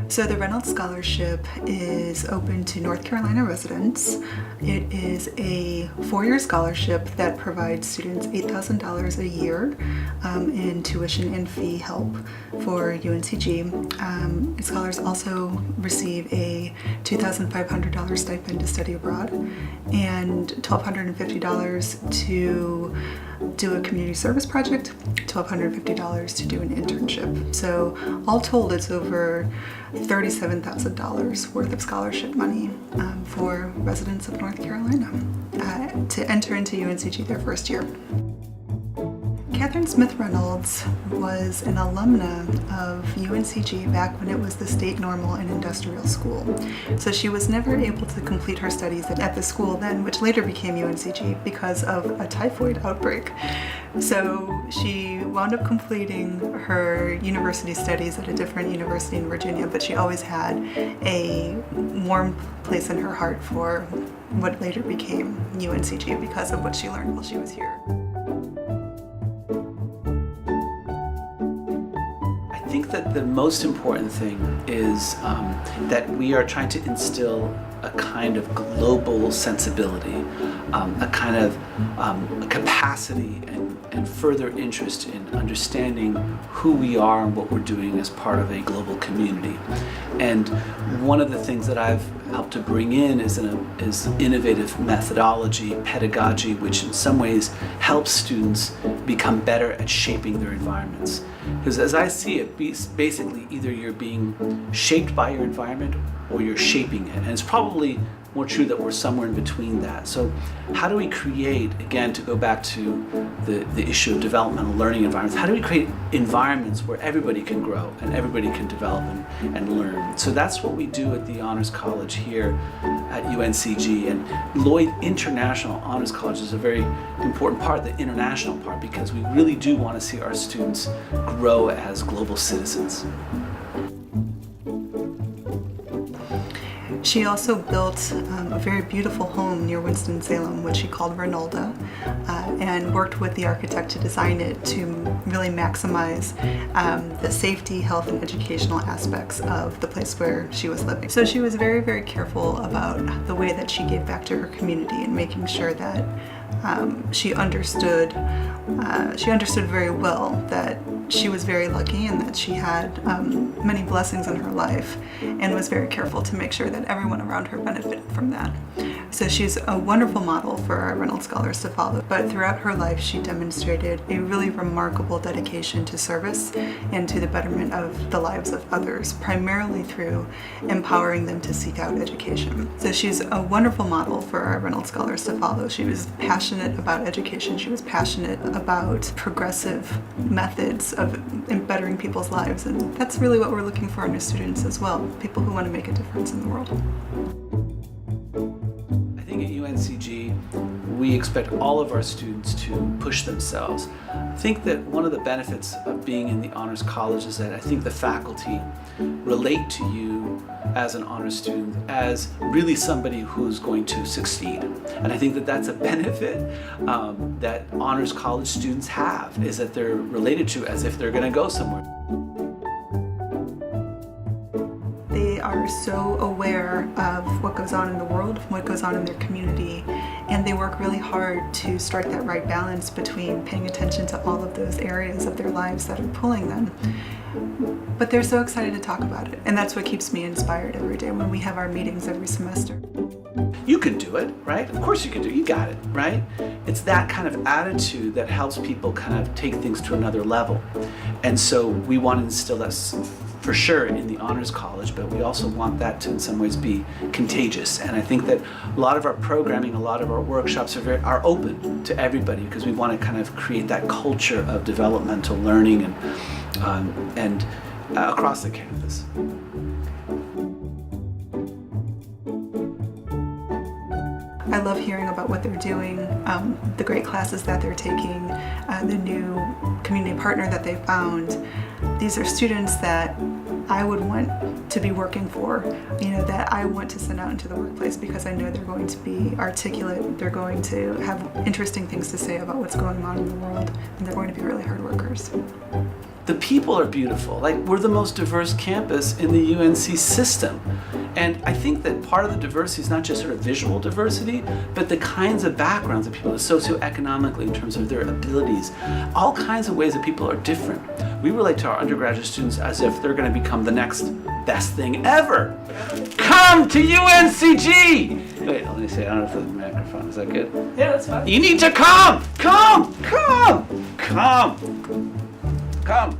So the Reynolds Scholarship is open to North Carolina residents. It is a 4-year scholarship that provides students $8,000 a year in tuition and fee help for UNCG. Scholars also receive a $2,500 stipend to study abroad and $1,250 to do a community service project, $1,250 to do an internship. So all told, it's over $37,000 worth of scholarship money for residents of North Carolina to enter into UNCG their first year. Catherine Smith Reynolds was an alumna of UNCG back when it was the State Normal and Industrial School. So she was never able to complete her studies at the school then, which later became UNCG because of a typhoid outbreak. So she wound up completing her university studies at a different university in Virginia, but she always had a warm place in her heart for what later became UNCG because of what she learned while she was here. I think that the most important thing is that we are trying to instill a kind of global sensibility, a kind of a capacity and further interest in understanding who we are and what we're doing as part of a global community. And one of the things that I've helped to bring in is innovative methodology, pedagogy, which in some ways helps students become better at shaping their environments. Because as I see it, basically either you're being shaped by your environment or you're shaping it. And it's probably more true that we're somewhere in between that. So how do we create, again, to go back to the issue of developmental learning environments, how do we create environments where everybody can grow and everybody can develop and learn? So that's what we do at the Honors College here at UNCG. And Lloyd International Honors College is a very important part, the international part, because we really do want to see our students grow as global citizens. She also built a very beautiful home near Winston-Salem, which she called Renolda, and worked with the architect to design it to really maximize the safety, health, and educational aspects of the place where she was living. So she was very, very careful about the way that she gave back to her community and making sure that she understood very well that she was very lucky and that she had many blessings in her life, and was very careful to make sure that everyone around her benefited from that. So she's a wonderful model for our Reynolds Scholars to follow, but throughout her life she demonstrated a really remarkable dedication to service and to the betterment of the lives of others, primarily through empowering them to seek out education. So she's a wonderful model for our Reynolds Scholars to follow. She was passionate about education. She was passionate about progressive methods of bettering people's lives, and that's really what we're looking for in our students as well, people who want to make a difference in the world. I think at UNCG we expect all of our students to push themselves. I think that one of the benefits of being in the Honors College is that I think the faculty relate to you as an honors student as really somebody who's going to succeed. And I think that that's a benefit that Honors College students have, is that they're related to as if they're going to go somewhere. They are so aware of what goes on in the world, what goes on in their community, and they work really hard to strike that right balance between paying attention to all of those areas of their lives that are pulling them. But they're so excited to talk about it, and that's what keeps me inspired every day when we have our meetings every semester. You can do it, right? Of course you can do it. You got it, right? It's that kind of attitude that helps people kind of take things to another level. And so we want to instill that for sure in the Honors College, but we also want that to in some ways be contagious. And I think that a lot of our programming, a lot of our workshops are open to everybody, because we want to kind of create that culture of developmental learning and across the campus. I love hearing about what they're doing, the great classes that they're taking, the new community partner that they found. These are students that I would want to be working for, that I want to send out into the workplace because I know they're going to be articulate, they're going to have interesting things to say about what's going on in the world, and they're going to be really hard workers. The people are beautiful. Like, we're the most diverse campus in the UNC system. And I think that part of the diversity is not just sort of visual diversity, but the kinds of backgrounds of people, socioeconomically, in terms of their abilities, all kinds of ways that people are different. We relate to our undergraduate students as if they're going to become the next best thing ever. Come to UNCG! Wait, let me say, I don't know if the microphone, is that good? Yeah, that's fine. You need to come! Come! Come! Come! Come!